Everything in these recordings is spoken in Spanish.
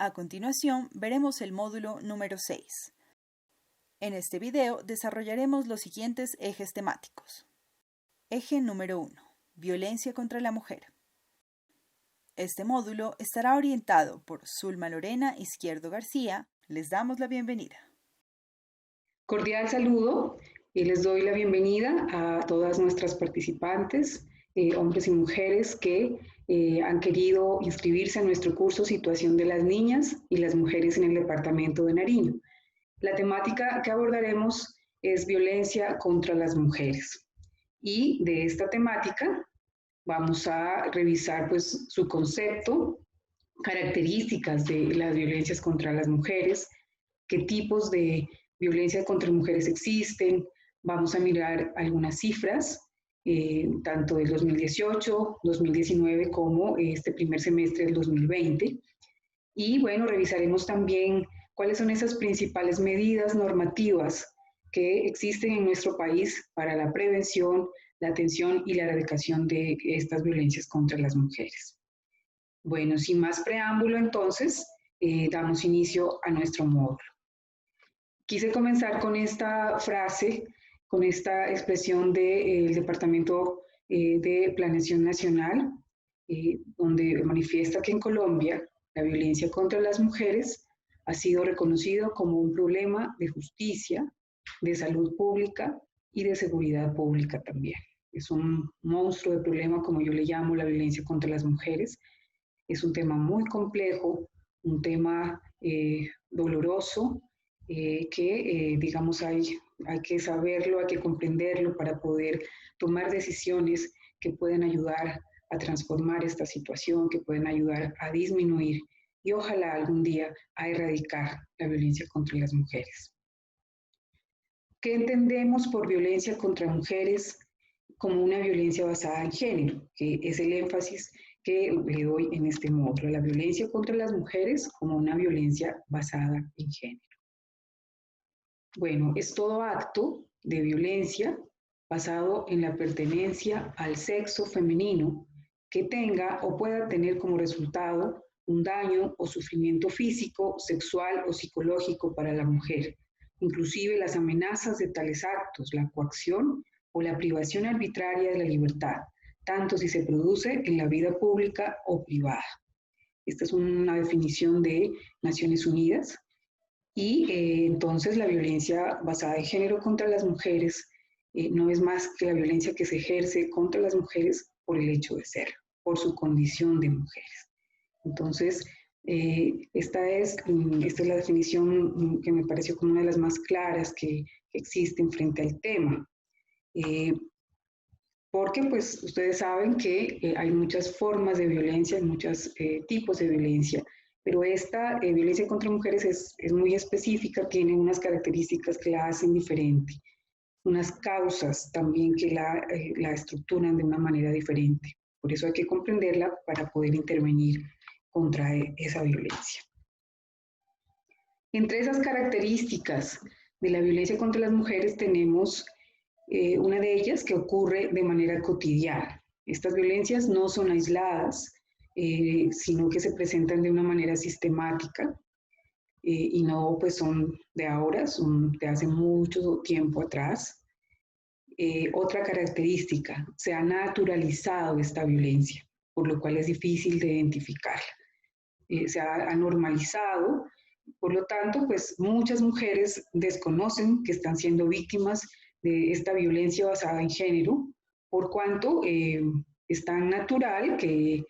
A continuación, veremos el módulo número 6. En este video desarrollaremos los siguientes ejes temáticos. Eje número 1. Violencia contra la mujer. Este módulo estará orientado por Zulma Lorena Izquierdo García. Les damos la bienvenida. Cordial saludo y les doy la bienvenida a todas nuestras participantes, hombres y mujeres que han querido inscribirse a nuestro curso Situación de las Niñas y las Mujeres en el Departamento de Nariño. La temática que abordaremos es violencia contra las mujeres. Y de esta temática vamos a revisar pues, su concepto, características de las violencias contra las mujeres, qué tipos de violencia contra mujeres existen. Vamos a mirar algunas cifras, tanto del 2018, 2019 como este primer semestre del 2020. Y bueno, revisaremos también cuáles son esas principales medidas normativas que existen en nuestro país para la prevención, la atención y la erradicación de estas violencias contra las mujeres. Bueno, sin más preámbulo entonces, damos inicio a nuestro módulo. Quise comenzar con esta frase, con esta expresión del Departamento de Planeación Nacional, donde manifiesta que en Colombia la violencia contra las mujeres ha sido reconocido como un problema de justicia, de salud pública y de seguridad pública también. Es un monstruo de problema, como yo le llamo, la violencia contra las mujeres. Es un tema muy complejo, un tema doloroso, digamos, hay que saberlo, hay que comprenderlo para poder tomar decisiones que pueden ayudar a transformar esta situación, que pueden ayudar a disminuir y ojalá algún día a erradicar la violencia contra las mujeres. ¿Qué entendemos por violencia contra mujeres? Como una violencia basada en género, que es el énfasis que le doy en este módulo, la violencia contra las mujeres como una violencia basada en género. Bueno, es todo acto de violencia basado en la pertenencia al sexo femenino que tenga o pueda tener como resultado un daño o sufrimiento físico, sexual o psicológico para la mujer, inclusive las amenazas de tales actos, la coacción o la privación arbitraria de la libertad, tanto si se produce en la vida pública o privada. Esta es una definición de Naciones Unidas. Y entonces la violencia basada en género contra las mujeres no es más que la violencia que se ejerce contra las mujeres por el hecho de ser, por su condición de mujeres. Entonces, esta es la definición que me pareció como una de las más claras que existen frente al tema. Porque pues ustedes saben que hay muchas formas de violencia, hay muchos tipos de violencia, pero esta violencia contra mujeres es muy específica, tiene unas características que la hacen diferente, unas causas también que la estructuran de una manera diferente. Por eso hay que comprenderla para poder intervenir contra esa violencia. Entre esas características de la violencia contra las mujeres tenemos una de ellas que ocurre de manera cotidiana. Estas violencias no son aisladas, sino que se presentan de una manera sistemática y no pues son de ahora, son de hace mucho tiempo atrás. Otra característica, se ha naturalizado esta violencia, por lo cual es difícil de identificarla. Se ha normalizado, por lo tanto, pues muchas mujeres desconocen que están siendo víctimas de esta violencia basada en género, por cuanto es tan natural que,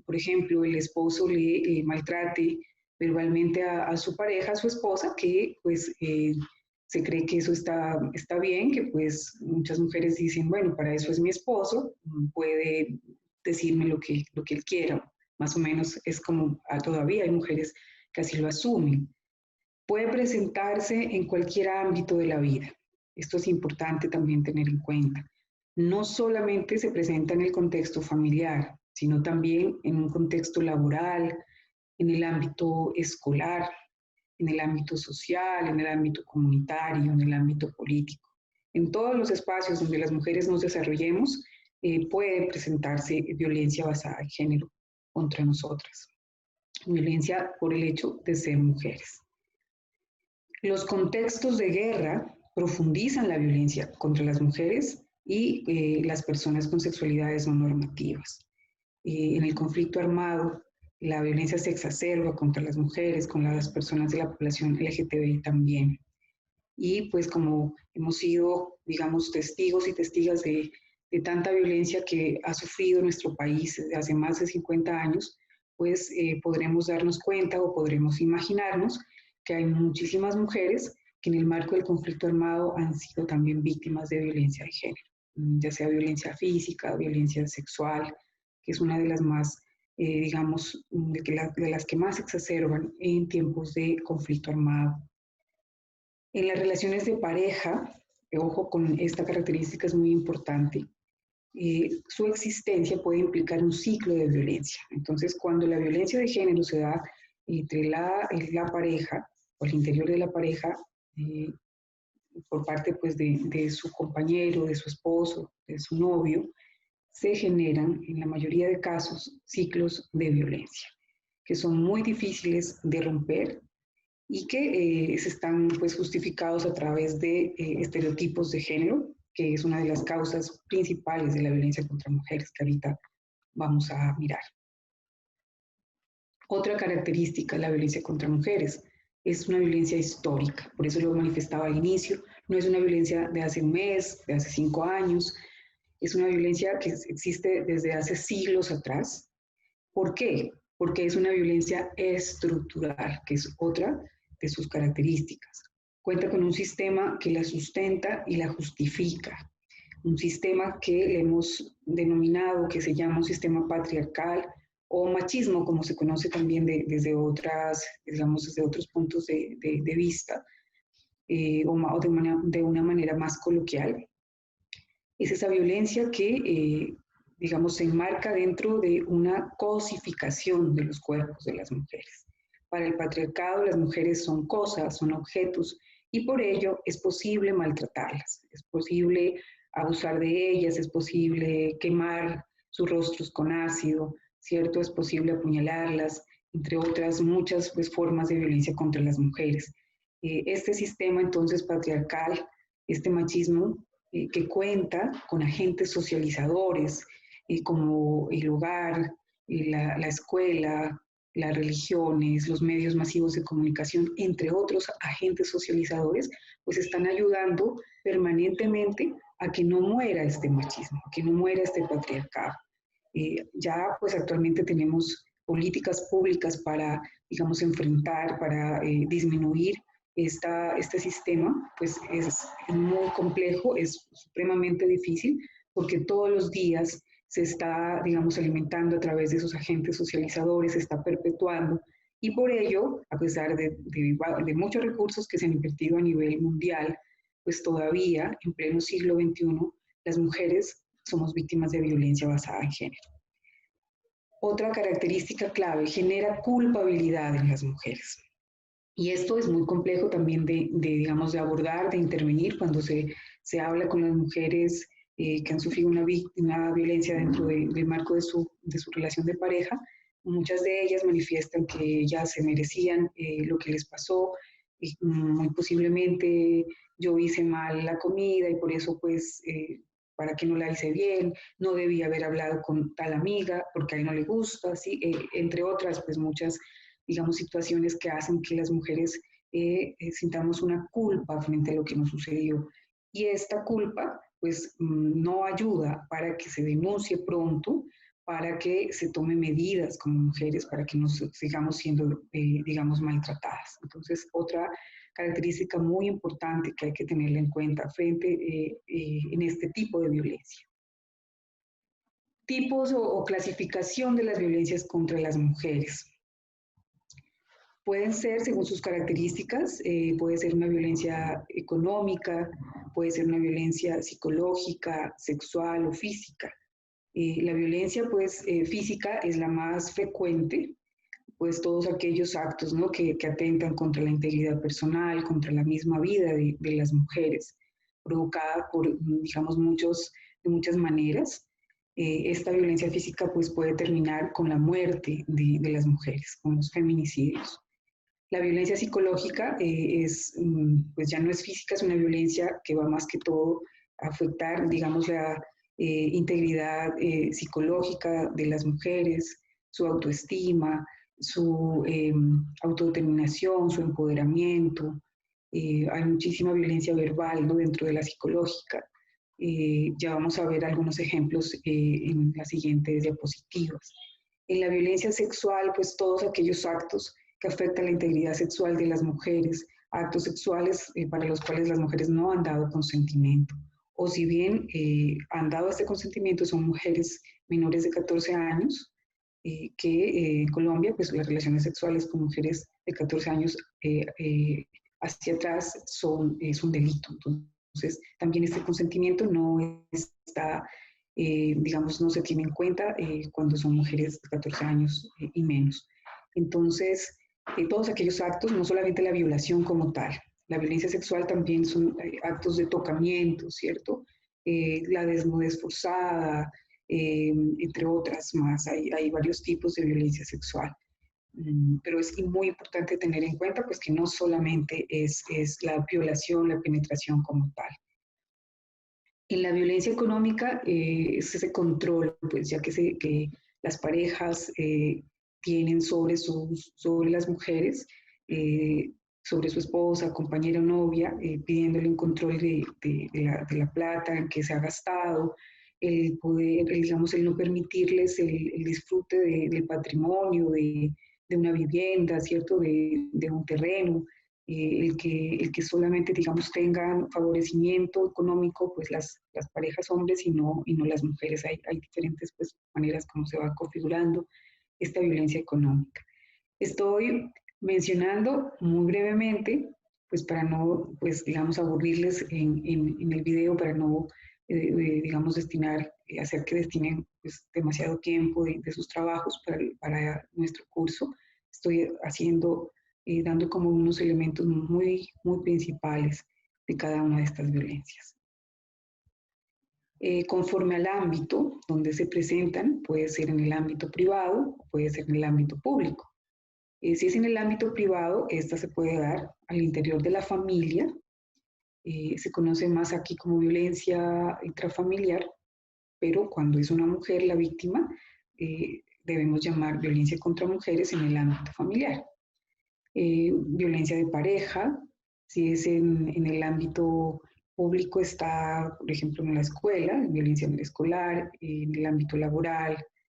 por ejemplo, el esposo le maltrate verbalmente a su pareja, a su esposa, que pues se cree que eso está bien, que pues muchas mujeres dicen, bueno, para eso es mi esposo, puede decirme lo que él quiera, más o menos es como todavía hay mujeres que así lo asumen. Puede presentarse en cualquier ámbito de la vida. Esto es importante también tener en cuenta. No solamente se presenta en el contexto familiar, sino también en un contexto laboral, en el ámbito escolar, en el ámbito social, en el ámbito comunitario, en el ámbito político. En todos los espacios donde las mujeres nos desarrollemos, puede presentarse violencia basada en género contra nosotras. violencia por el hecho de ser mujeres. Los contextos de guerra profundizan la violencia contra las mujeres y las personas con sexualidades no normativas. En el conflicto armado, la violencia se exacerba contra las mujeres, con las personas de la población LGTBI también. Y pues como hemos sido, digamos, testigos y testigas de tanta violencia que ha sufrido nuestro país desde hace más de 50 años, pues podremos darnos cuenta o podremos imaginarnos que hay muchísimas mujeres que en el marco del conflicto armado han sido también víctimas de violencia de género, ya sea violencia física, violencia sexual, que es una de las más, digamos, de las que más se exacerban en tiempos de conflicto armado. En las relaciones de pareja, ojo con esta característica, es muy importante, su existencia puede implicar un ciclo de violencia. Entonces, cuando la violencia de género se da entre la pareja o al interior de la pareja, por parte pues, de su compañero, de su esposo, de su novio, se generan en la mayoría de casos ciclos de violencia, que son muy difíciles de romper y que se están pues, justificados a través de estereotipos de género, que es una de las causas principales de la violencia contra mujeres que ahorita vamos a mirar. Otra característica de la violencia contra mujeres es una violencia histórica, por eso lo manifestaba al inicio, no es una violencia de hace un mes, de hace 5 años, es una violencia que existe desde hace siglos atrás. ¿Por qué? Porque es una violencia estructural, que es otra de sus características. Cuenta con un sistema que la sustenta y la justifica, un sistema que le hemos denominado, que se llama un sistema patriarcal o machismo, como se conoce también desde desde otros puntos de vista, o de una manera más coloquial. Es esa violencia que, digamos, se enmarca dentro de una cosificación de los cuerpos de las mujeres. Para el patriarcado, las mujeres son cosas, son objetos, y por ello es posible maltratarlas, es posible abusar de ellas, es posible quemar sus rostros con ácido, ¿cierto? Es posible apuñalarlas, entre otras muchas pues, formas de violencia contra las mujeres. Este sistema entonces patriarcal, este machismo, que cuenta con agentes socializadores como el hogar, la escuela, las religiones, los medios masivos de comunicación, entre otros agentes socializadores, pues están ayudando permanentemente a que no muera este machismo, a que no muera este patriarcado. Ya pues actualmente tenemos políticas públicas para, digamos, enfrentar, para disminuir este sistema, pues es muy complejo, es supremamente difícil, porque todos los días se está, digamos, alimentando a través de esos agentes socializadores, se está perpetuando, y por ello, a pesar de muchos recursos que se han invertido a nivel mundial, pues todavía, en pleno siglo XXI, las mujeres somos víctimas de violencia basada en género. Otra característica clave, genera culpabilidad en las mujeres. Y esto es muy complejo también digamos, de abordar, de intervenir cuando se habla con las mujeres que han sufrido una violencia dentro del marco de su relación de pareja. Muchas de ellas manifiestan que ellas se merecían lo que les pasó y muy posiblemente yo hice mal la comida y por eso pues para que no la hice bien, no debía haber hablado con tal amiga porque a él no le gusta, ¿sí? Entre otras pues muchas digamos, situaciones que hacen que las mujeres sintamos una culpa frente a lo que nos sucedió. Y esta culpa, pues, no ayuda para que se denuncie pronto, para que se tomen medidas como mujeres, para que no sigamos siendo, digamos, maltratadas. Entonces, otra característica muy importante que hay que tenerla en cuenta frente en este tipo de violencia. Tipos o clasificación de las violencias contra las mujeres. Pueden ser, según sus características, puede ser una violencia económica, puede ser una violencia psicológica, sexual o física. La violencia pues, física es la más frecuente, pues todos aquellos actos, ¿no? que atentan contra la integridad personal, contra la misma vida de las mujeres, provocada por, digamos, de muchas maneras. esta violencia física pues puede terminar con la muerte de las mujeres, con los feminicidios. La violencia psicológica pues ya no es física, es una violencia que va más que todo a afectar, digamos, la integridad psicológica de las mujeres, su autoestima, su autodeterminación, su empoderamiento. Hay muchísima violencia verbal, ¿no?, dentro de la psicológica. Ya vamos a ver algunos ejemplos en las siguientes diapositivas. En la violencia sexual, pues todos aquellos actos que afectan la integridad sexual de las mujeres, actos sexuales para los cuales las mujeres no han dado consentimiento. O si bien han dado este consentimiento, son mujeres menores de 14 años, que en Colombia, pues las relaciones sexuales con mujeres de 14 años hacia atrás es un delito. Entonces, también este consentimiento no está, digamos, no se tiene en cuenta cuando son mujeres de 14 años y menos. Entonces, todos aquellos actos, no solamente la violación como tal, la violencia sexual también son actos de tocamiento, ¿cierto? La desnudez forzada, entre otras más. Hay varios tipos de violencia sexual. Pero es muy importante tener en cuenta pues, que no solamente es la violación, la penetración como tal. En la violencia económica es ese control, pues ya que las parejas tienen sobre las mujeres, sobre su esposa, compañera o novia, pidiéndole un control de la plata en que se ha gastado, el poder, digamos, el no permitirles el disfrute del patrimonio, de una vivienda, ¿cierto?, de un terreno, el que solamente, digamos, tengan favorecimiento económico, pues las parejas hombres y no las mujeres. Hay diferentes pues, maneras como se va configurando esta violencia económica. Estoy mencionando muy brevemente, pues para no, pues digamos, aburrirles en el video, para no, digamos, hacer que destinen pues, demasiado tiempo de sus trabajos para nuestro curso. Estoy dando como unos elementos muy, muy principales de cada una de estas violencias. Conforme al ámbito donde se presentan, puede ser en el ámbito privado o puede ser en el ámbito público. Si es en el ámbito privado, esta se puede dar al interior de la familia, se conoce más aquí como violencia intrafamiliar, pero cuando es una mujer la víctima, debemos llamar violencia contra mujeres en el ámbito familiar. Violencia de pareja, si es en el ámbito público está, por ejemplo, en la escuela, violencia en el escolar, en el ámbito laboral,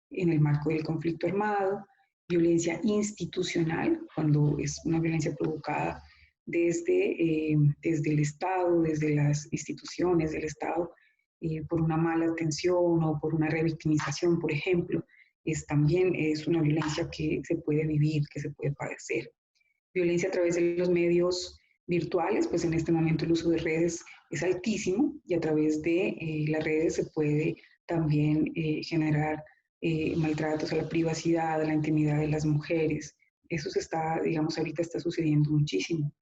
en el marco del conflicto armado, violencia institucional, cuando es una violencia provocada desde el Estado, desde las instituciones del Estado, por una mala atención o por una revictimización, por ejemplo, también es una violencia que se puede vivir, que se puede padecer. Violencia a través de los medios virtuales, pues en este momento el uso de redes es altísimo y a través de las redes se puede también generar maltratos a la privacidad, a la intimidad de las mujeres. Eso digamos, ahorita está sucediendo muchísimo.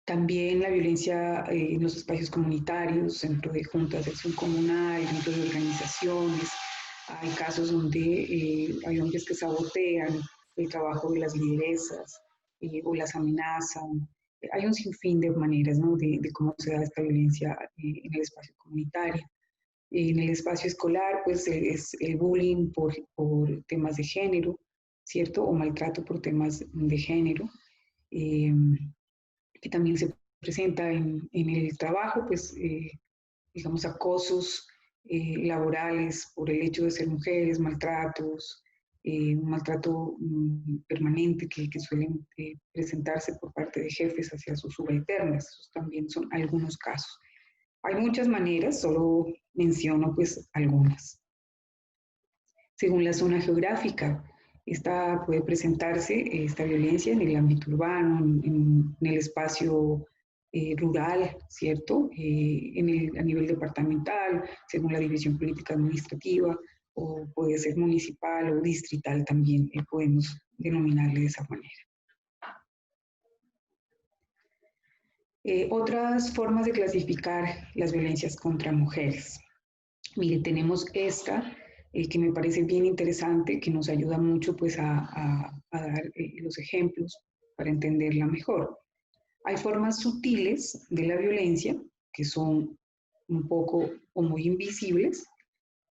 También la violencia en los espacios comunitarios, dentro de juntas de acción comunal, dentro de organizaciones. Hay casos donde hay hombres que sabotean el trabajo de las lideresas o las amenazan. Hay un sinfín de maneras, ¿no?, de cómo se da esta violencia en el espacio comunitario. En el espacio escolar, pues es el bullying por temas de género, ¿cierto? O maltrato por temas de género. Que también se presenta en el trabajo, pues, digamos, acosos laborales por el hecho de ser mujeres, maltratos, un maltrato permanente que suelen presentarse por parte de jefes hacia sus subalternas. Esos también son algunos casos. Hay muchas maneras, solo menciono pues algunas. Según la zona geográfica, esta puede presentarse, esta violencia, en el ámbito urbano, en el espacio rural, ¿cierto? A nivel departamental, según la división política administrativa, o puede ser municipal o distrital también, podemos denominarle de esa manera. Otras formas de clasificar las violencias contra mujeres. Mire, tenemos esta que me parece bien interesante, que nos ayuda mucho pues a dar los ejemplos para entenderla mejor. Hay formas sutiles de la violencia que son un poco o muy invisibles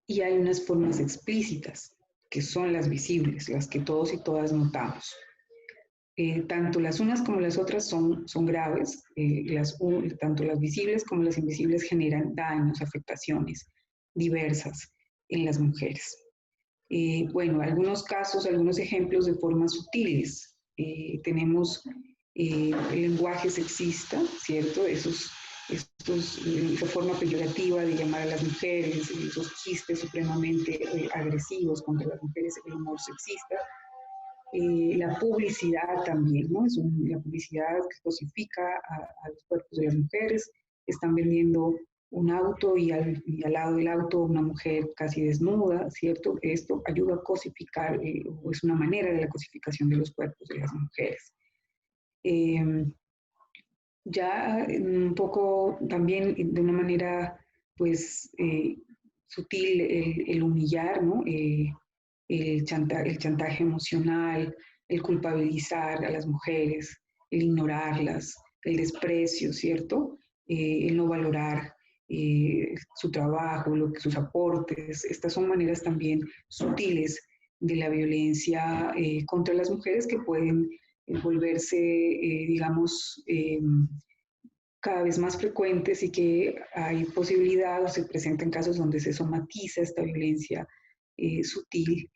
y hay unas formas explícitas que son las visibles, las que todos y todas notamos. Tanto las unas como las otras son graves, tanto las visibles como las invisibles generan daños, afectaciones diversas en las mujeres. Bueno, algunos casos, algunos ejemplos de formas sutiles. Tenemos el lenguaje sexista, ¿cierto? Esa forma peyorativa de llamar a las mujeres, esos chistes supremamente agresivos contra las mujeres, el humor sexista. La publicidad también, ¿no? La publicidad que cosifica a los cuerpos de las mujeres. Están vendiendo un auto y al lado del auto una mujer casi desnuda, ¿cierto? Esto ayuda a cosificar, o es una manera de la cosificación de los cuerpos de las mujeres. Ya un poco también de una manera, pues, sutil el humillar, ¿no? El chantaje emocional, el culpabilizar a las mujeres, el ignorarlas, el desprecio, ¿cierto? El no valorar su trabajo, sus aportes. Estas son maneras también sutiles de la violencia contra las mujeres que pueden volverse, digamos, cada vez más frecuentes y que hay posibilidad o se presentan casos donde se somatiza esta violencia sutil,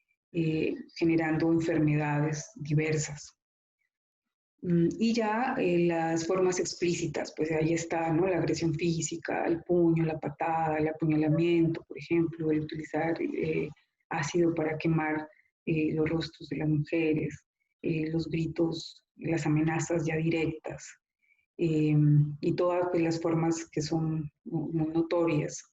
generando enfermedades diversas. Y ya las formas explícitas, pues ahí está, ¿no? La agresión física, el puño, la patada, el apuñalamiento, por ejemplo, el utilizar ácido para quemar los rostros de las mujeres, los gritos, las amenazas ya directas, y todas pues, las formas que son muy notorias,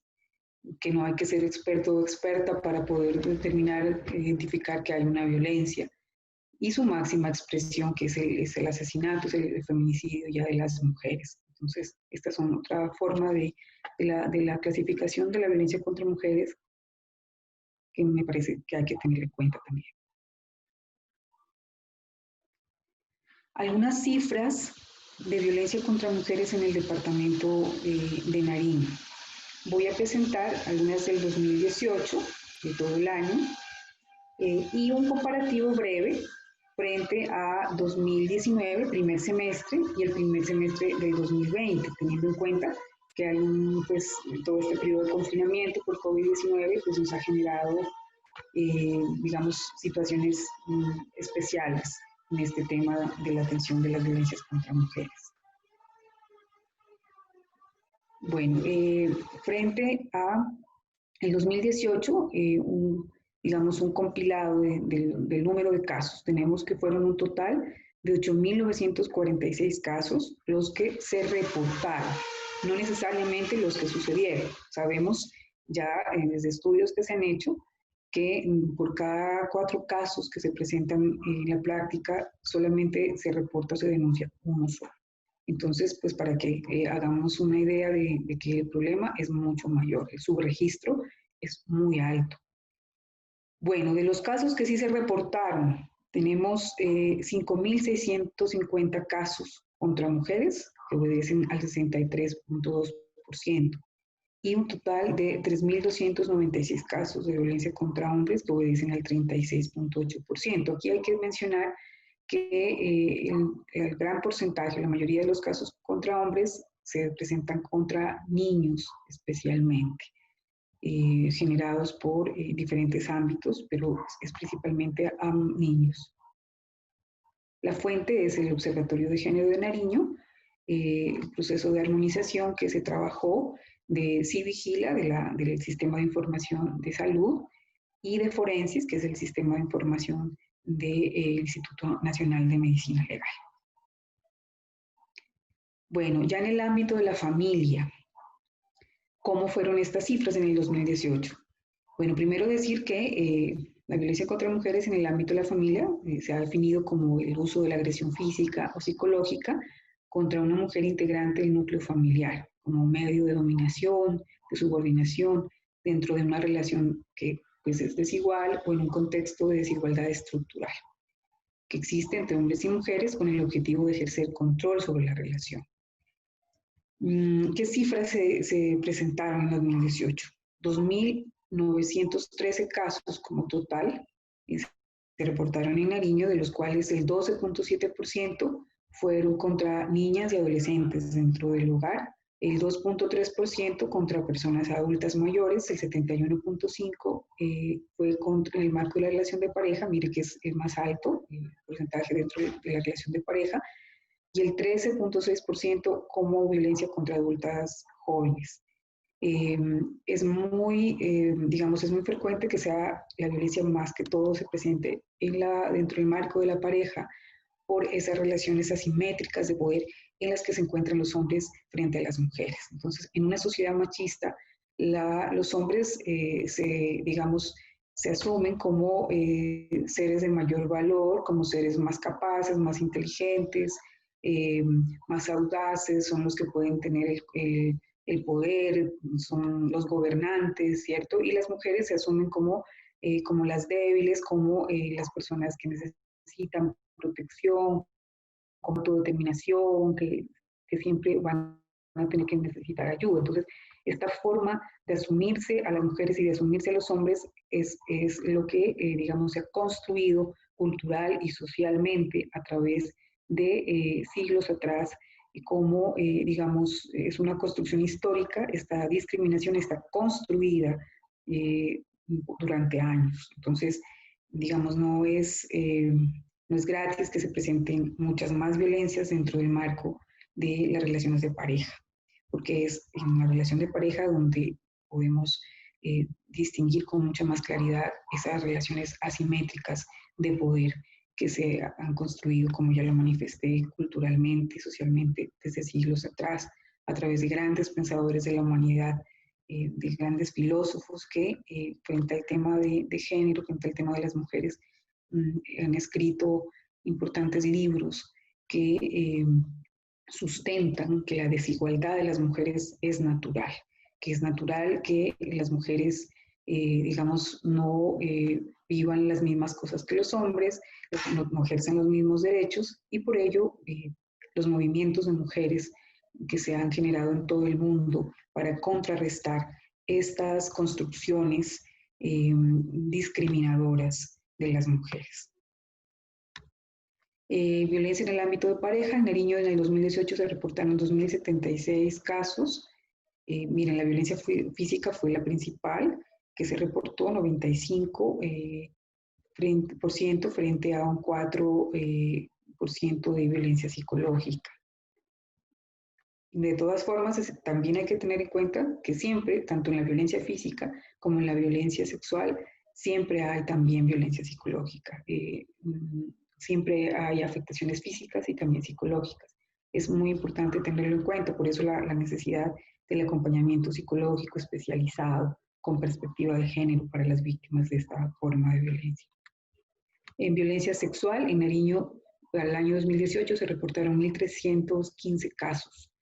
que no hay que ser experto o experta para poder determinar, identificar que hay una violencia. Y su máxima expresión, que es el asesinato, es el feminicidio ya de las mujeres. Entonces, estas son otra forma de la clasificación de la violencia contra mujeres que me parece que hay que tener en cuenta también. Algunas cifras de violencia contra mujeres en el departamento de Nariño. Voy a presentar algunas del 2018, de todo el año, y un comparativo breve frente a 2019, primer semestre, y el primer semestre de 2020, teniendo en cuenta que hay pues, todo este periodo de confinamiento por COVID-19 pues, nos ha generado, digamos, situaciones especiales en este tema de la atención de las violencias contra mujeres. Bueno, frente a el 2018, digamos un compilado del número de casos. Tenemos que fueron un total de 8.946 casos los que se reportaron, no necesariamente los que sucedieron. Sabemos ya desde estudios que se han hecho que por cada 4 casos que se presentan en la práctica solamente se reporta o se denuncia uno solo. Entonces, pues para que hagamos una idea de que el problema es mucho mayor, el subregistro es muy alto. Bueno, de los casos que sí se reportaron, tenemos 5.650 casos contra mujeres, que obedecen al 63.2%, y un total de 3.296 casos de violencia contra hombres, que obedecen al 36.8%. Aquí hay que mencionar que el gran porcentaje, la mayoría de los casos contra hombres se presentan contra niños especialmente, generados por diferentes ámbitos, pero es principalmente a niños. La fuente es el Observatorio de Género de Nariño, el proceso de armonización que se trabajó de CIVIGILA, del Sistema de Información de Salud, y de Forensis, que es el Sistema de Información del Instituto Nacional de Medicina Legal. Bueno, ya en el ámbito de la familia, ¿cómo fueron estas cifras en el 2018? Bueno, primero decir que la violencia contra mujeres en el ámbito de la familia se ha definido como el uso de la agresión física o psicológica contra una mujer integrante del núcleo familiar, como medio de dominación, de subordinación, dentro de una relación que pues, es desigual o en un contexto de desigualdad estructural que existe entre hombres y mujeres con el objetivo de ejercer control sobre la relación. ¿Qué cifras se presentaron en 2018? 2.913 casos como total se reportaron en Nariño, de los cuales el 12.7% fueron contra niñas y adolescentes dentro del hogar, el 2.3% contra personas adultas mayores, el 71.5% fue contra el marco de la relación de pareja, mire que es el más alto, el porcentaje dentro de la relación de pareja, y el 13.6% como violencia contra adultas jóvenes. Es muy, digamos, es muy frecuente que sea la violencia más que todo se presente dentro del marco de la pareja por esas relaciones asimétricas de poder en las que se encuentran los hombres frente a las mujeres. Entonces, en una sociedad machista, los hombres digamos, se asumen como seres de mayor valor, como seres más capaces, más inteligentes, más audaces, son los que pueden tener el poder, son los gobernantes, ¿cierto? Y las mujeres se asumen como las débiles, como las personas que necesitan protección, como autodeterminación, que siempre van a tener que necesitar ayuda. Entonces, esta forma de asumirse a las mujeres y de asumirse a los hombres es lo que, digamos, se ha construido cultural y socialmente a través de siglos atrás, y como, digamos, es una construcción histórica, esta discriminación está construida durante años. Entonces, digamos, no es gratis que se presenten muchas más violencias dentro del marco de las relaciones de pareja, porque es en la relación de pareja donde podemos distinguir con mucha más claridad esas relaciones asimétricas de poder que se han construido, como ya lo manifesté, culturalmente, socialmente, desde siglos atrás, a través de grandes pensadores de la humanidad, de grandes filósofos que frente al tema de género, frente al tema de las mujeres, han escrito importantes libros que sustentan que la desigualdad de las mujeres es natural, que es natural que las mujeres, digamos, no vivan las mismas cosas que los hombres, no ejercen los mismos derechos y por ello los movimientos de mujeres que se han generado en todo el mundo para contrarrestar estas construcciones discriminadoras de las mujeres. Violencia en el ámbito de pareja. En Nariño en el 2018 se reportaron 2.076 casos. Miren, la violencia física fue la principal, que se reportó 95% frente a un 4% de violencia psicológica. De todas formas, también hay que tener en cuenta que siempre, tanto en la violencia física como en la violencia sexual, siempre hay también violencia psicológica. Siempre hay afectaciones físicas y también psicológicas. Es muy importante tenerlo en cuenta, por eso la necesidad del acompañamiento psicológico especializado con perspectiva de género para las víctimas de esta forma de violencia. En violencia sexual, en Nariño, al año 2018 se reportaron 1.315 casos.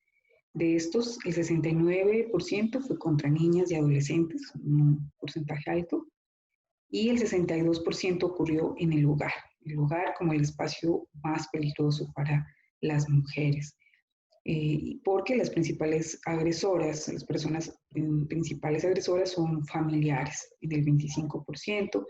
De estos, el 69% fue contra niñas y adolescentes, un porcentaje alto, y el 62% ocurrió en el hogar como el espacio más peligroso para las mujeres. Porque las principales agresoras, las personas principales agresoras son familiares, en el 25%,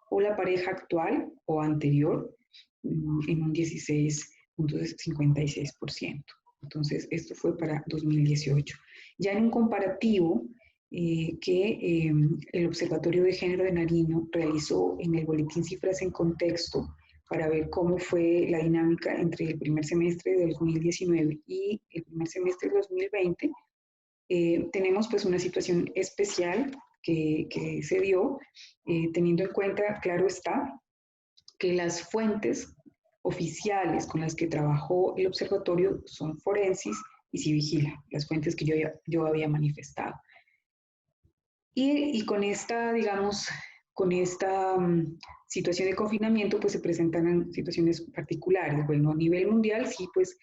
o la pareja actual o anterior, en un 16.56%. Entonces, esto fue para 2018. Ya en un comparativo que el Observatorio de Género de Nariño realizó en el boletín Cifras en Contexto para ver cómo fue la dinámica entre el primer semestre del 2019 y el primer semestre del 2020, tenemos pues una situación especial que se dio, teniendo en cuenta, claro está, que las fuentes oficiales con las que trabajó el observatorio son Forensis y Civigila, las fuentes que yo había manifestado. Y con esta, digamos, con esta situación de confinamiento, pues se presentan situaciones particulares. Bueno, a nivel mundial, sí, pues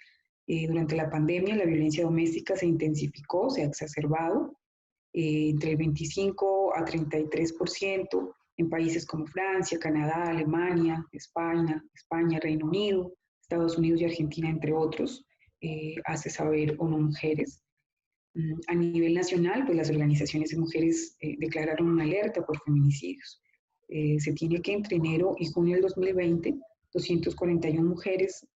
durante la pandemia la violencia doméstica se intensificó, se ha exacerbado. entre el 25 a 33% en países como Francia, Canadá, Alemania, España, Reino Unido, Estados Unidos y Argentina, entre otros, hace saber ONU Mujeres. A nivel nacional, pues las organizaciones de mujeres declararon una alerta por feminicidios. Se tiene que entre enero y junio del 2020, 241 mujeres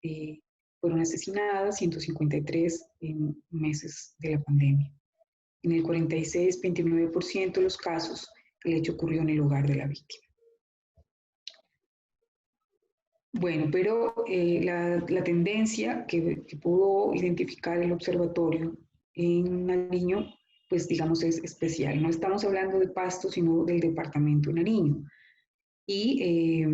fueron asesinadas, 153 en meses de la pandemia. En el 46-29% de los casos, el hecho ocurrió en el hogar de la víctima. Bueno, pero la tendencia que pudo identificar el observatorio en Nariño, pues digamos es especial. No estamos hablando de Pasto, sino del departamento de Nariño. Y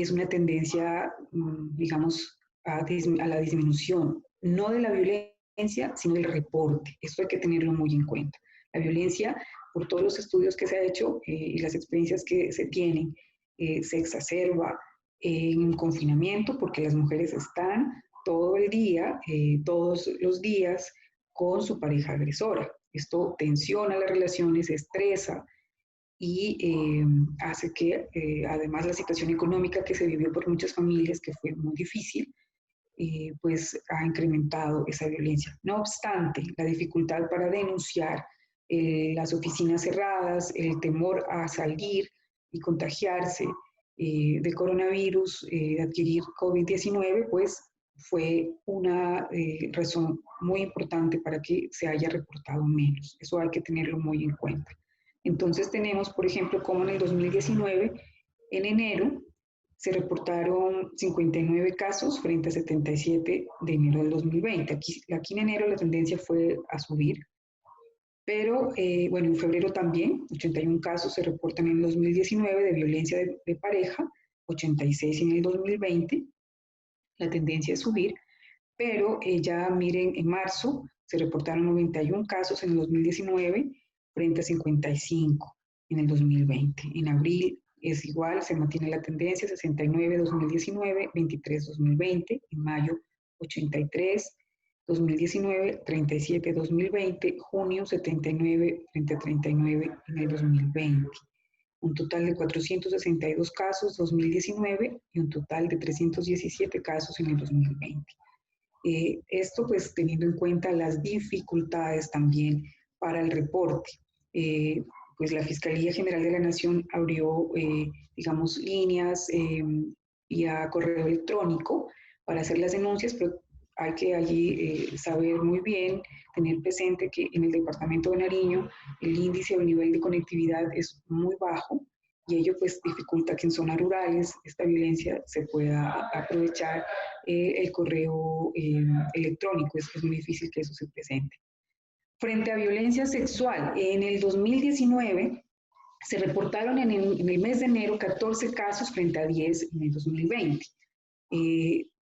es una tendencia, digamos, a la disminución, no de la violencia, sino del reporte. Esto hay que tenerlo muy en cuenta. La violencia, por todos los estudios que se ha hecho y las experiencias que se tienen, se exacerba en confinamiento porque las mujeres están todo el día, todos los días, con su pareja agresora. Esto tensiona las relaciones, estresa, y hace que además la situación económica que se vivió por muchas familias, que fue muy difícil, pues ha incrementado esa violencia. No obstante, la dificultad para denunciar, las oficinas cerradas, el temor a salir y contagiarse de coronavirus, de adquirir COVID-19, pues fue una razón muy importante para que se haya reportado menos. Eso hay que tenerlo muy en cuenta. Entonces tenemos, por ejemplo, como en el 2019, en enero, se reportaron 59 casos frente a 77 de enero del 2020. Aquí en enero la tendencia fue a subir, pero bueno, en febrero también, 81 casos se reportan en el 2019 de violencia de pareja, 86 en el 2020, la tendencia es subir, pero ya miren, en marzo se reportaron 91 casos en el 2019 frente a 55 en el 2020. En abril es igual, se mantiene la tendencia, 69 2019, 23 2020, en mayo 83 2019, 37 2020, junio 79 frente a 39 en el 2020. Un total de 462 casos 2019 y un total de 317 casos en el 2020. Esto pues teniendo en cuenta las dificultades también para el reporte. Pues la Fiscalía General de la Nación abrió, digamos, líneas vía correo electrónico para hacer las denuncias, pero hay que allí saber muy bien, tener presente que en el departamento de Nariño el índice o el nivel de conectividad es muy bajo y ello pues dificulta que en zonas rurales esta violencia se pueda aprovechar el correo electrónico, es muy difícil que eso se presente. Frente a violencia sexual, en el 2019 se reportaron en el mes de enero 14 casos frente a 10 en el 2020.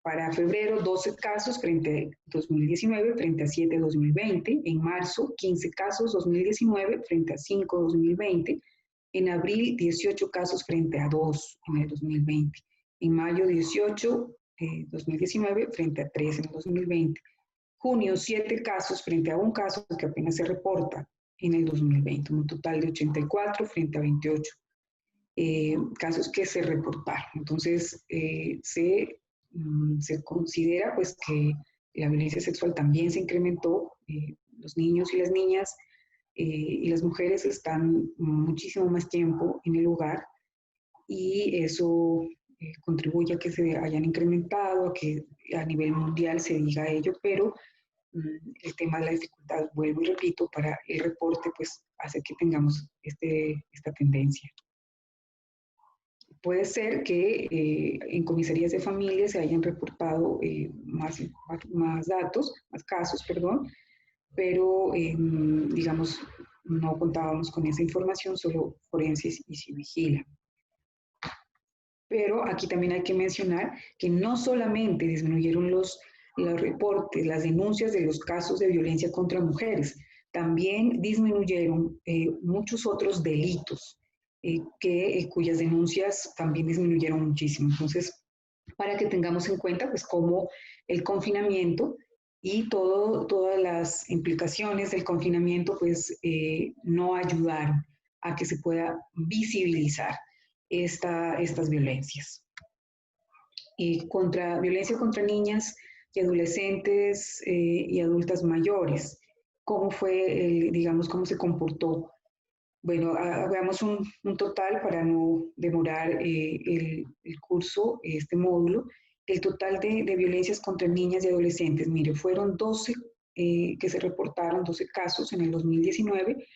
Para febrero, 12 casos frente a 2019, frente a 7 2020. En marzo, 15 casos 2019 frente a 5 2020. En abril, 18 casos frente a 2 en el 2020. En mayo, 18 2019 frente a 3 en el 2020. Junio, 7 casos frente a un caso que apenas se reporta en el 2020, un total de 84 frente a 28 casos que se reportaron. Entonces, se considera pues que la violencia sexual también se incrementó, los niños y las niñas y las mujeres están muchísimo más tiempo en el hogar y eso contribuye a que se hayan incrementado, a que a nivel mundial se diga ello, pero el tema de la dificultad, vuelvo y repito, para el reporte, pues hace que tengamos esta tendencia. Puede ser que en comisarías de familia se hayan reportado más datos, más casos, perdón, pero digamos, no contábamos con esa información, solo forenses y Civigila. Pero aquí también hay que mencionar que no solamente disminuyeron los reportes, las denuncias de los casos de violencia contra mujeres, también disminuyeron muchos otros delitos cuyas denuncias también disminuyeron muchísimo. Entonces, para que tengamos en cuenta, pues, cómo el confinamiento y todas las implicaciones del confinamiento pues no ayudaron a que se pueda visibilizar estas violencias. Violencia contra niñas y adolescentes y adultas mayores. ¿Cómo fue, digamos, cómo se comportó? Bueno, hagamos un total para no demorar el curso, este módulo. El total de violencias contra niñas y adolescentes, mire, fueron 12 que se reportaron, 12 casos en el 2019,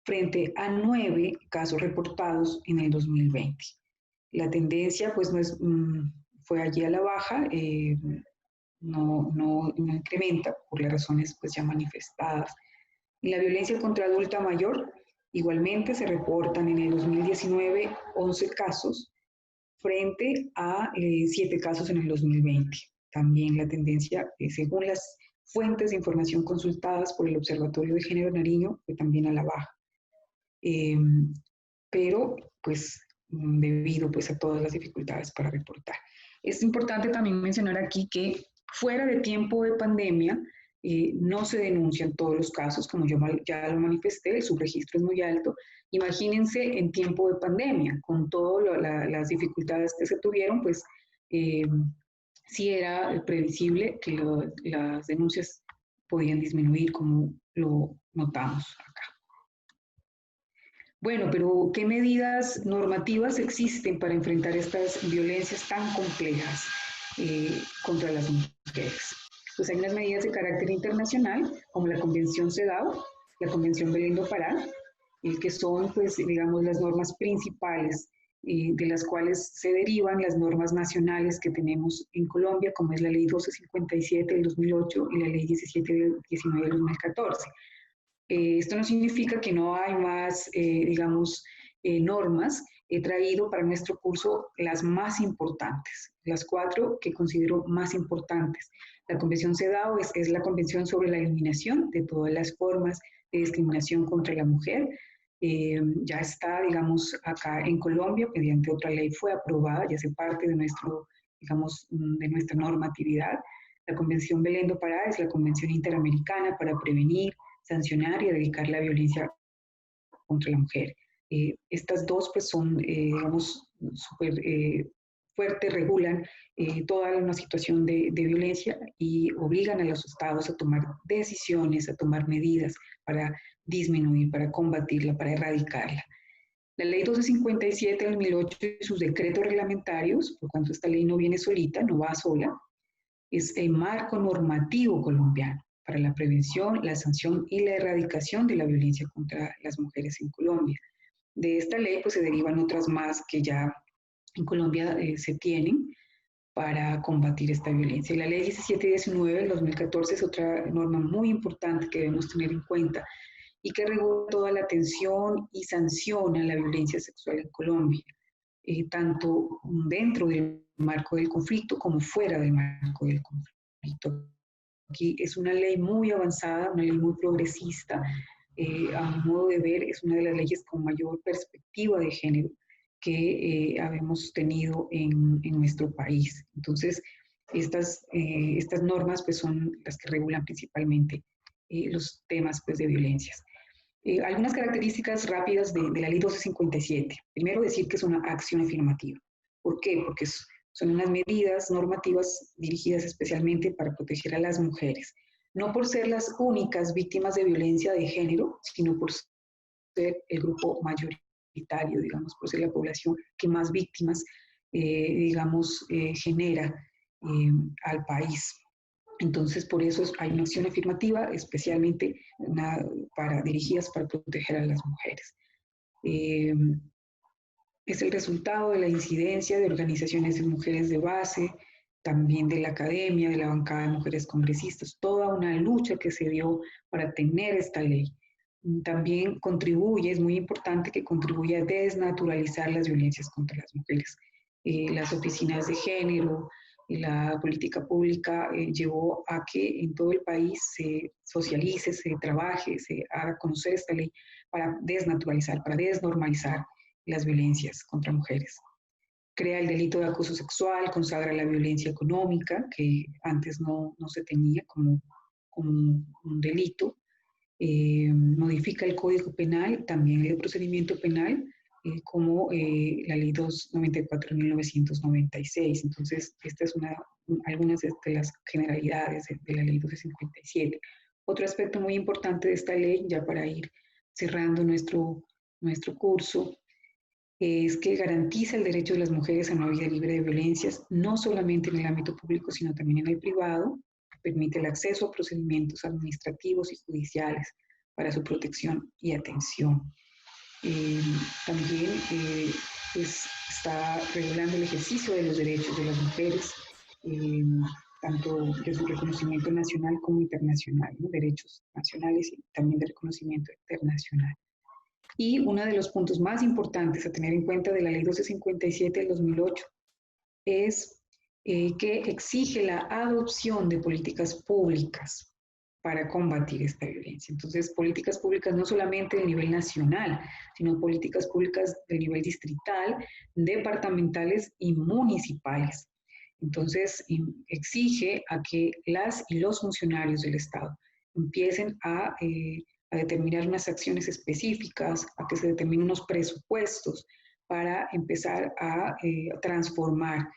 frente a 9 casos reportados en el 2020. La tendencia, pues, no es, fue allí a la baja, no incrementa por las razones pues, ya manifestadas. En la violencia contra adulta mayor, igualmente se reportan en el 2019 11 casos frente a 7 casos en el 2020. También la tendencia, según las fuentes de información consultadas por el Observatorio de Género de Nariño, fue también a la baja. Pero pues debido pues a todas las dificultades para reportar. Es importante también mencionar aquí que fuera de tiempo de pandemia no se denuncian todos los casos, como yo ya lo manifesté, el subregistro es muy alto. Imagínense en tiempo de pandemia, con todas las dificultades que se tuvieron, pues sí era previsible que las denuncias podían disminuir, como lo notamos acá. Bueno, pero ¿qué medidas normativas existen para enfrentar estas violencias tan complejas contra las mujeres? Pues hay unas medidas de carácter internacional, como la Convención CEDAW, la Convención Belén do Pará, que son, pues, digamos, las normas principales de las cuales se derivan las normas nacionales que tenemos en Colombia, como es la Ley 1257 del 2008 y la Ley 1719 del 2014. Esto no significa que no hay más, digamos, normas. He traído para nuestro curso las más importantes, las 4 que considero más importantes. La Convención CEDAW es la Convención sobre la eliminación de todas las formas de discriminación contra la mujer. Ya está, digamos, acá en Colombia, mediante otra ley fue aprobada, ya hace parte de nuestro, digamos, de nuestra normatividad. La Convención Belén do Pará es la Convención Interamericana para prevenir, sancionar y erradicar la violencia contra la mujer. Estas dos pues son, digamos, súper fuertes, regulan toda una situación de violencia y obligan a los estados a tomar decisiones, a tomar medidas para disminuir, para combatirla, para erradicarla. La ley 1257 del 2008 y sus decretos reglamentarios, por cuanto esta ley no viene solita, no va sola, es el marco normativo colombiano para la prevención, la sanción y la erradicación de la violencia contra las mujeres en Colombia. De esta ley pues se derivan otras más que ya en Colombia se tienen para combatir esta violencia. La ley 1719 del 2014 es otra norma muy importante que debemos tener en cuenta y que regula toda la atención y sanciona la violencia sexual en Colombia, tanto dentro del marco del conflicto como fuera del marco del conflicto. Aquí es una ley muy avanzada, una ley muy progresista. A mi modo de ver, es una de las leyes con mayor perspectiva de género que habemos tenido en nuestro país. Entonces, estas normas pues, son las que regulan principalmente los temas pues, de violencias. Algunas características rápidas de la ley 1257. Primero, decir que es una acción afirmativa. ¿Por qué? Porque son unas medidas normativas dirigidas especialmente para proteger a las mujeres, no por ser las únicas víctimas de violencia de género, sino por ser el grupo mayoritario, digamos, por ser la población que más víctimas, digamos, genera al país. Entonces, por eso hay una acción afirmativa especialmente dirigidas para proteger a las mujeres. Es el resultado de la incidencia de organizaciones de mujeres de base, también de la academia, de la bancada de mujeres congresistas, toda una lucha que se dio para tener esta ley. También contribuye, es muy importante que contribuya a desnaturalizar las violencias contra las mujeres. Las oficinas de género, la política pública llevó a que en todo el país se socialice, se trabaje, se haga conocer esta ley para desnaturalizar, para desnormalizar las violencias contra mujeres. Crea el delito de acoso sexual, consagra la violencia económica, que antes no se tenía como como un delito. Modifica el Código Penal, también el procedimiento penal, como la Ley 294 de 1996. Entonces, esta es algunas de las generalidades de la Ley 1257. Otro aspecto muy importante de esta ley, ya para ir cerrando nuestro curso, es que garantiza el derecho de las mujeres a una vida libre de violencias, no solamente en el ámbito público, sino también en el privado. Permite el acceso a procedimientos administrativos y judiciales para su protección y atención. También pues, está regulando el ejercicio de los derechos de las mujeres, tanto de su reconocimiento nacional como internacional, ¿no? Derechos nacionales y también de reconocimiento internacional. Y uno de los puntos más importantes a tener en cuenta de la Ley 1257 del 2008 es que exige la adopción de políticas públicas para combatir esta violencia. Entonces, políticas públicas no solamente a nivel nacional, sino políticas públicas de nivel distrital, departamentales y municipales. Entonces, exige a que las y los funcionarios del Estado empiecen a determinar unas acciones específicas, a que se determinen unos presupuestos para empezar a transformar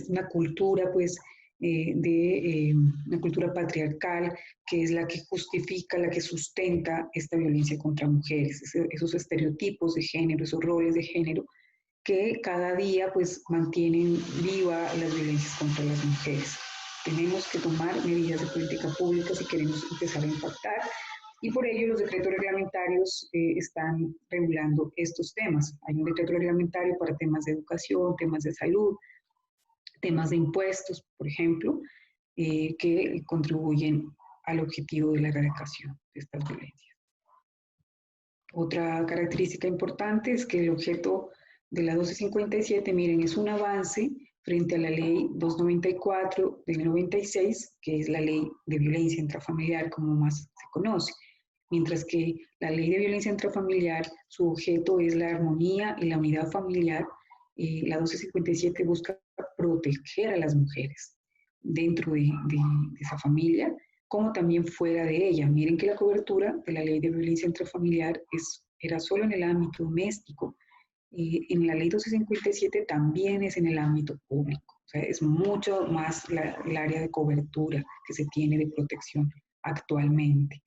una cultura, pues, una cultura patriarcal, que es la que justifica, la que sustenta esta violencia contra mujeres, esos estereotipos de género, esos roles de género, que cada día pues mantienen viva las violencias contra las mujeres. Tenemos que tomar medidas de política pública si queremos empezar a impactar, y por ello los decretos reglamentarios están regulando estos temas. Hay un decreto reglamentario para temas de educación, temas de salud, temas de impuestos, por ejemplo, que contribuyen al objetivo de la erradicación de estas violencias. Otra característica importante es que el objeto de la 1257, miren, es un avance frente a la ley 294 del 96, que es la ley de violencia intrafamiliar, como más se conoce. Mientras que la ley de violencia intrafamiliar, su objeto es la armonía y la unidad familiar, la 1257 busca proteger a las mujeres dentro de esa familia, como también fuera de ella. Miren que la cobertura de la ley de violencia intrafamiliar era solo en el ámbito doméstico. En la ley 1257 también es en el ámbito público. O sea, es mucho más el área de cobertura que se tiene de protección actualmente.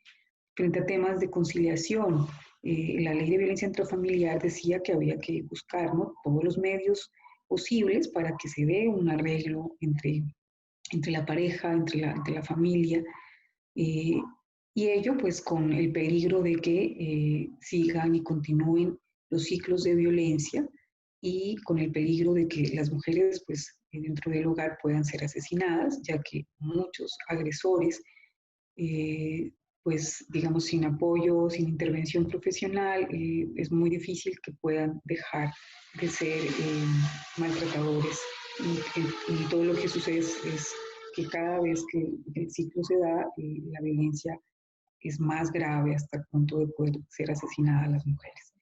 Frente a temas de conciliación, la ley de violencia intrafamiliar decía que había que buscar, ¿no?, todos los medios posibles para que se dé un arreglo entre la pareja, entre la familia, y ello pues con el peligro de que sigan y continúen los ciclos de violencia, y con el peligro de que las mujeres pues dentro del hogar puedan ser asesinadas, ya que muchos agresores pues digamos sin apoyo, sin intervención profesional, es muy difícil que puedan dejar de ser maltratadores, y todo lo que sucede es que cada vez que el ciclo se da, la violencia es más grave hasta el punto de poder ser asesinadas las mujeres.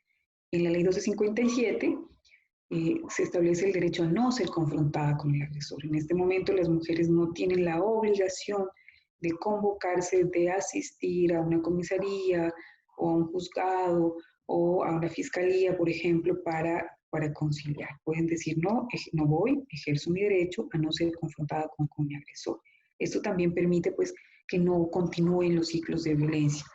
En la ley 1257 se establece el derecho a no ser confrontada con el agresor. En este momento las mujeres no tienen la obligación de convocarse, de asistir a una comisaría o a un juzgado o a una fiscalía, por ejemplo, para conciliar. Pueden decir, no, no voy, ejerzo mi derecho a no ser confrontada con mi agresor. Esto también permite pues que no continúen los ciclos de violencia.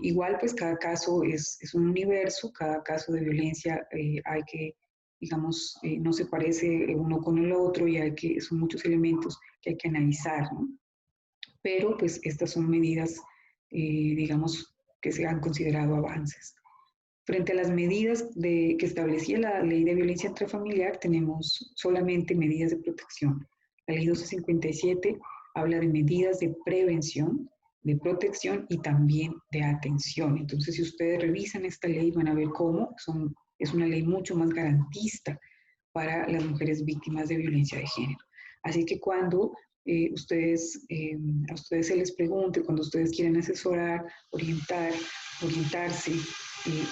Igual pues cada caso es un universo, cada caso de violencia hay que, digamos, no se parece uno con el otro, y son muchos elementos que hay que analizar, ¿no? Pero pues estas son medidas, digamos, que se han considerado avances. Frente a las medidas que establecía la ley de violencia intrafamiliar, tenemos solamente medidas de protección. La ley 1257 habla de medidas de prevención, de protección y también de atención. Entonces, si ustedes revisan esta ley, van a ver cómo es una ley mucho más garantista para las mujeres víctimas de violencia de género. Así que cuando a ustedes se les pregunte, cuando ustedes quieren asesorar, orientarse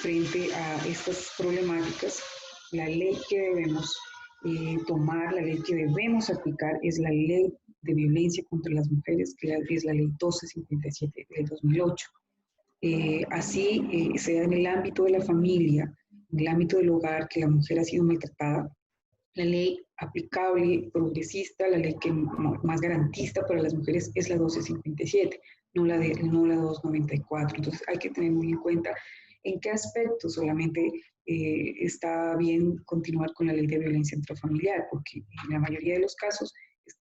frente a estas problemáticas, la ley que debemos tomar, la ley que debemos aplicar es la ley de violencia contra las mujeres, que es la ley 1257 del 2008. Así sea en el ámbito de la familia, en el ámbito del hogar, que la mujer ha sido maltratada, la ley aplicable, progresista, la ley que más garantista para las mujeres es la 1257, no la 294. Entonces hay que tener muy en cuenta en qué aspecto solamente está bien continuar con la ley de violencia intrafamiliar, porque en la mayoría de los casos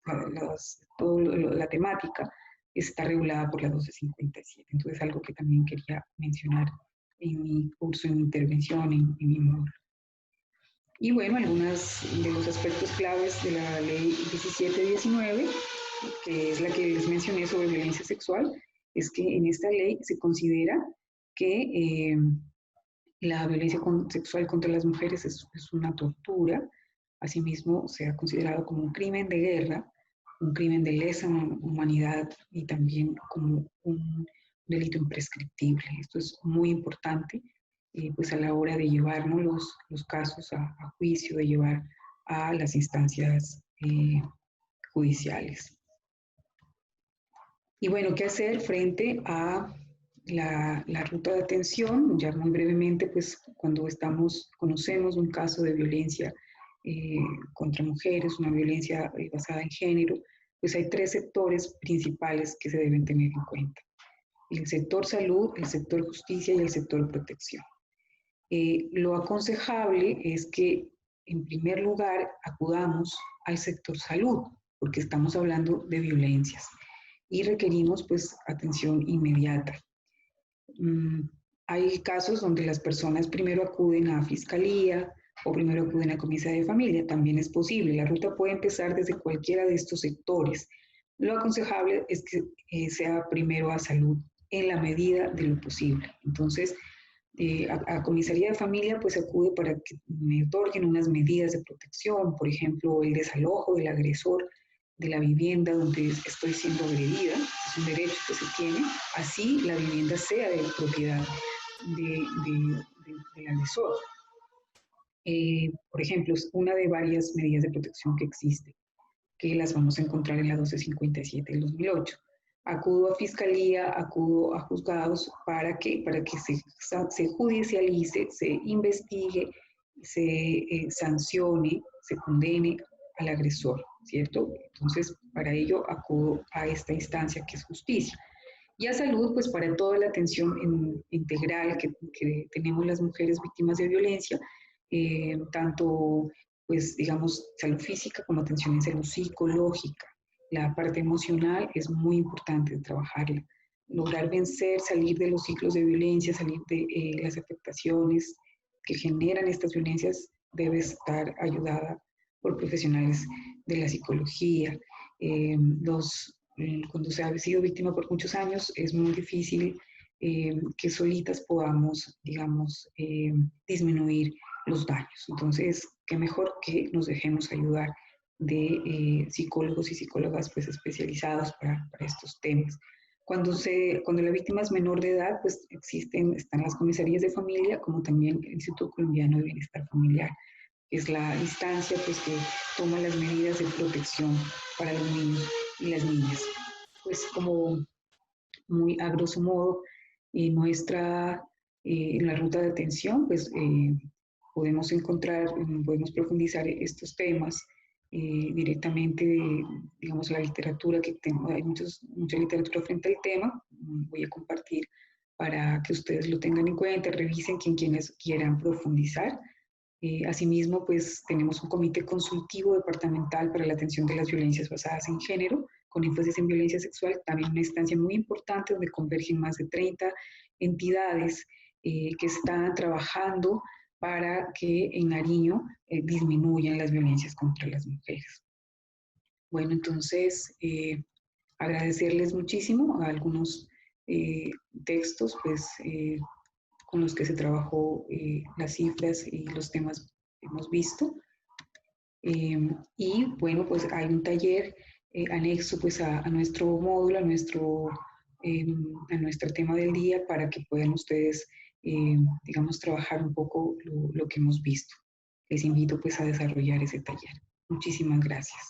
la temática está regulada por la 1257. Entonces algo que también quería mencionar en mi curso, en mi intervención, en mi módulo. Y bueno, algunos de los aspectos claves de la ley 1719, que es la que les mencioné sobre violencia sexual, es que en esta ley se considera que la violencia sexual contra las mujeres es una tortura. Asimismo, se ha considerado como un crimen de guerra, un crimen de lesa humanidad y también como un delito imprescriptible. Esto es muy importante pues a la hora de llevar, ¿no?, los casos a juicio, de llevar a las instancias judiciales. Y bueno, ¿qué hacer frente a la ruta de atención? Ya muy brevemente, pues cuando conocemos un caso de violencia contra mujeres, una violencia basada en género, pues hay tres sectores principales que se deben tener en cuenta: el sector salud, el sector justicia y el sector protección. Lo aconsejable es que, en primer lugar, acudamos al sector salud, porque estamos hablando de violencias y requerimos, pues, atención inmediata. Hay casos donde las personas primero acuden a fiscalía o primero acuden a comisaría de familia. También es posible. La ruta puede empezar desde cualquiera de estos sectores. Lo aconsejable es que sea primero a salud, en la medida de lo posible. Entonces, a comisaría de familia pues acude para que me otorguen unas medidas de protección, por ejemplo, el desalojo del agresor de la vivienda donde estoy siendo agredida, es un derecho que se tiene, así la vivienda sea de propiedad del agresor. Por ejemplo, es una de varias medidas de protección que existe, que las vamos a encontrar en la 1257 del 2008. Acudo a fiscalía, acudo a juzgados para que se judicialice, se investigue, se sancione, se condene al agresor, ¿cierto? Entonces, para ello acudo a esta instancia que es justicia. Y a salud, pues para toda la atención integral que tenemos las mujeres víctimas de violencia, tanto, pues digamos, salud física como atención en salud psicológica. La parte emocional es muy importante trabajarla. Lograr vencer, salir de los ciclos de violencia, salir de las afectaciones que generan estas violencias, debe estar ayudada por profesionales de la psicología. Cuando se ha sido víctima por muchos años, es muy difícil que solitas podamos, digamos, disminuir los daños. Entonces, qué mejor que nos dejemos ayudar de psicólogos y psicólogas pues especializados para estos temas. Cuando la víctima es menor de edad, pues están las comisarías de familia, como también el Instituto Colombiano de Bienestar Familiar, que es la instancia pues que toma las medidas de protección para los niños y las niñas. Pues como muy a grosso modo, en la ruta de atención, pues podemos profundizar estos temas directamente de, digamos, la literatura que tengo. Hay mucha literatura frente al tema, voy a compartir para que ustedes lo tengan en cuenta, revisen quienes quieran profundizar. Asimismo, pues tenemos un comité consultivo departamental para la atención de las violencias basadas en género, con énfasis en violencia sexual, también una instancia muy importante donde convergen más de 30 entidades que están trabajando para que en Nariño disminuyan las violencias contra las mujeres. Bueno, entonces, agradecerles muchísimo a algunos textos, pues, con los que se trabajó las cifras y los temas que hemos visto. Y bueno, pues hay un taller anexo pues a nuestro módulo, a nuestro tema del día, para que puedan ustedes, digamos, trabajar un poco lo que hemos visto. Les invito pues a desarrollar ese taller. Muchísimas gracias.